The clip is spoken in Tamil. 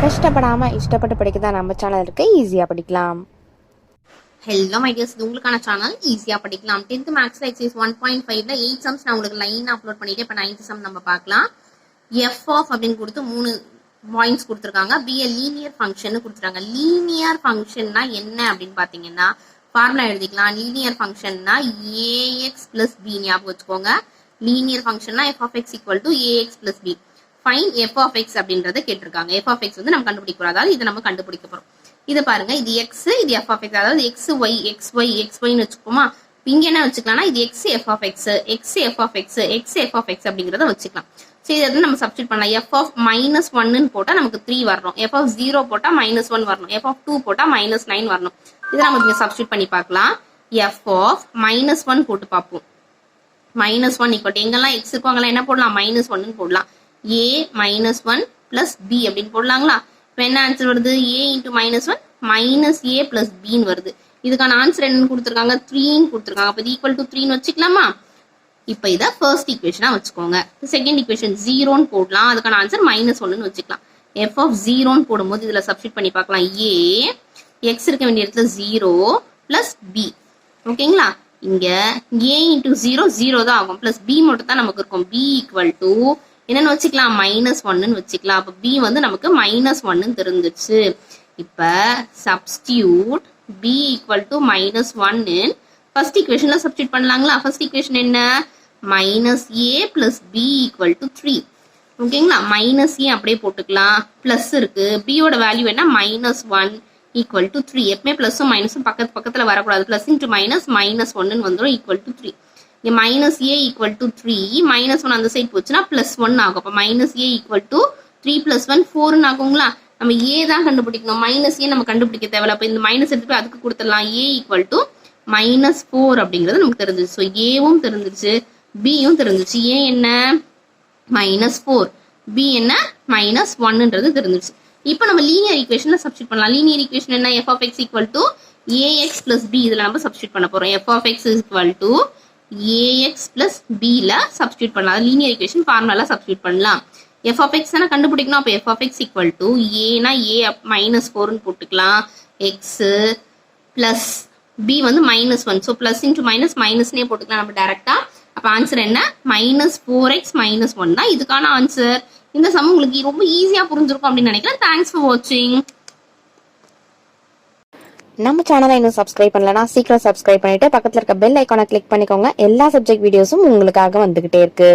கஷ்டப்படாமல் இஷ்டப்பட்டு படிக்க தான் நம்ம சேனல் இருக்கு, ஈஸியாக படிக்கலாம். ஹலோ மை டியர்ஸ், இது உங்களுக்கான சேனல் ஈஸியாக படிக்கலாம். 10th மேக்ஸில் எக்ஸைஸ் 1.5ல 8 சம்ஸ் நான் உங்களுக்கு லைனாக அப்லோட் பண்ணிட்டு இப்போ 9th சம் நம்ம பார்க்கலாம். எஃப் ஆஃப் அப்படின்னு கொடுத்து 3 பாயிண்ட்ஸ் கொடுத்துருக்காங்க. பி எ லீனியர் ஃபங்க்ஷன் கொடுத்துருக்காங்க. லீனியர் ஃபங்க்ஷன்னா என்ன அப்படின்னு பார்த்தீங்கன்னா ஃபார்முலா எழுதிக்கலாம். லீனியர் ஃபங்க்ஷன்னா ஏஎக்ஸ் பிளஸ் பி ஞாபகம் வச்சுக்கோங்க. லீனியர் ஃபங்க்ஷன்னா f of x equal to a x plus b. Fine f of x அப்படின்றத கேட்டிருக்காங்க. எஃப் ஆஃப் எக்ஸ் வந்து நம்ம கண்டுபிடிக்க போறோம், அதாவது இதை நம்ம கண்டுபிடிக்க போறோம். இதை பாருங்க, இது எக்ஸ், இது எஃப் ஆஃப் எக்ஸ், அதாவது எக்ஸ் ஒய்னு வச்சுக்கோமா. இங்க என்ன வச்சுக்கலாம்னா இது x f of x, x f of x, x f of x அப்படிங்கிறத வச்சுக்கலாம். சரி, இதை வந்து நம்ம சப்ஸ்டிட் பண்ணலாம். எஃப் ஆஃப் -1 போட்டா நமக்கு 3 வரணும். எஃப் ஆஃப் 0 போட்டா -1 வரணும். எஃப் ஆஃப் 2 போட்டா -9 வரணும். இதை நம்ம இங்க சப்ஸ்டிட் பண்ணி பார்க்கலாம். எஃப் ஆஃப் -1 போட்டு பார்ப்போம். -1 ஈக்குவல் டு எங்கெல்லாம் எக்ஸ் இருக்கும் அங்கெல்லாம் என்ன போடலாம், -1 போடலாம். a -1 பிளஸ் பி அப்படின்னு போடலாங்களா. இப்போ என்ன ஆன்சர் வருது, a இன்டூ -1 -a பிளஸ் பின்னு வருது. இதுக்கான ஆன்சர் என்னன்னு கொடுத்துருக்காங்க, 3ன்னு கொடுத்துருக்காங்க. அப்போ இது ஈக்குவல் டு 3ன்னு வச்சுக்கலாமா. இப்போ இதை ஃபர்ஸ்ட் ஈக்குவேஷனா வச்சுக்கோங்க. செகண்ட் ஈக்குவேஷன் 0ன்னு போடலாம். அதுக்கான ஆன்சர் -1ன்னு வச்சுக்கலாம். எஃப் ஆஃப் 0ன்னு போடும்போது இதில் சப்ஸ்டிட் பண்ணி பார்க்கலாம். a எக்ஸ் இருக்க வேண்டிய இடத்துல 0 பிளஸ் பி. ஓகேங்களா. இங்க a இன்டூ 0 0 தான் ஆகும், பிளஸ் பி மட்டும் தான் நமக்கு இருக்கும். b ஈக்குவல் டு என்னன்னு வச்சுக்கலாம், -1ன்னு வச்சுக்கலாம். அப்ப b வந்து நமக்கு -1ன்னு தெரிஞ்சிச்சு. இப்ப substitute b equal to -1 first ஈக்குவேஷன்ல சப்ஸ்டியூட் பண்ணலாங்களா. ஃபர்ஸ்ட் ஈக்குவேஷன் என்ன, -a plus b equal to 3. ஓகேங்களா. -a அப்படியே போட்டுக்கலாம், பிளஸ் இருக்கு, b யோட வேல்யூ என்ன, -1 ஈக்குவல் டு 3. எப்பவுமே பிளஸும் மைனஸும் பக்கத்துல வரக்கூடாது. பிளஸ் இன்டு மைனஸ் -1 வந்துடும், ஈக்குவல் டு 3. இங்க -a ஈக்குவல் டு 3, -1 அந்த சைட் போச்சுன்னா +1 ஆகும். அப்போ -a ஈக்குவல் டு 3 + 1 4ன்னு ஆகுங்களா. நம்ம a தான் கண்டுபிடிக்கணும், -a நம்ம கண்டுபிடிக்க தேவையில்ல. அப்போ இந்த மைனஸ் எடுத்து அதுக்கு கொடுத்துடலாம். a ஈக்குவல் டு -4 அப்படிங்கிறது நமக்கு தெரிஞ்சிச்சு. ஸோ ஏவும் தெரிஞ்சிச்சு, பியும் தெரிஞ்சிச்சு. a என்ன -4, b என்ன -1ன்றது தெரிஞ்சிச்சு. இப்போ நம்ம லீனியர் ஈக்குவேஷன்ல சப்ஸ்டிட் பண்ணலாம். லீனியர் ஈக்குவேஷன் என்ன, f of x equal to ax plus b. இதுல நம்ம சப்ஸ்டிட் பண்ண போறோம். f of x equal to ax plus b ல சப்ஸ்டிட் பண்ணலாம். லீனியர் ஈக்குவேஷன் ஃபார்முலால சப்ஸ்டிட் பண்ணலாம். f of x தான கண்டுபிடிக்கணும். அப்போ f of x equal to a னா a -4ன்னு போட்டுக்கலாம், x பிளஸ் b வந்து -1. ஸோ பிளஸ் இன்டு மைனஸ் மைனஸ்னே போட்டுக்கலாம் நம்ம டைரக்டா. அப்போ ஆன்சர் என்ன, -4x -1 தான் இதுக்கான ஆன்சர். இந்த சம் உங்களுக்கு ரொம்ப ஈஸியா புரிஞ்சிருக்கும் அப்படின்னு நினைக்கிறேன். தேங்க்ஸ் ஃபார் வாட்சிங். நம்ம சேனலை இன்னும் சப்ஸ்கிரைப் பண்ணலனா சீக்கிரம் சப்ஸ்கிரைப் பண்ணிட்டு பக்கத்தில் இருக்க பெல் ஐக்கானை கிளிக் பண்ணிக்கோங்க. எல்லா சப்ஜெக்ட் வீடியோஸும் உங்களுக்காக வந்துகிட்டே இருக்கு.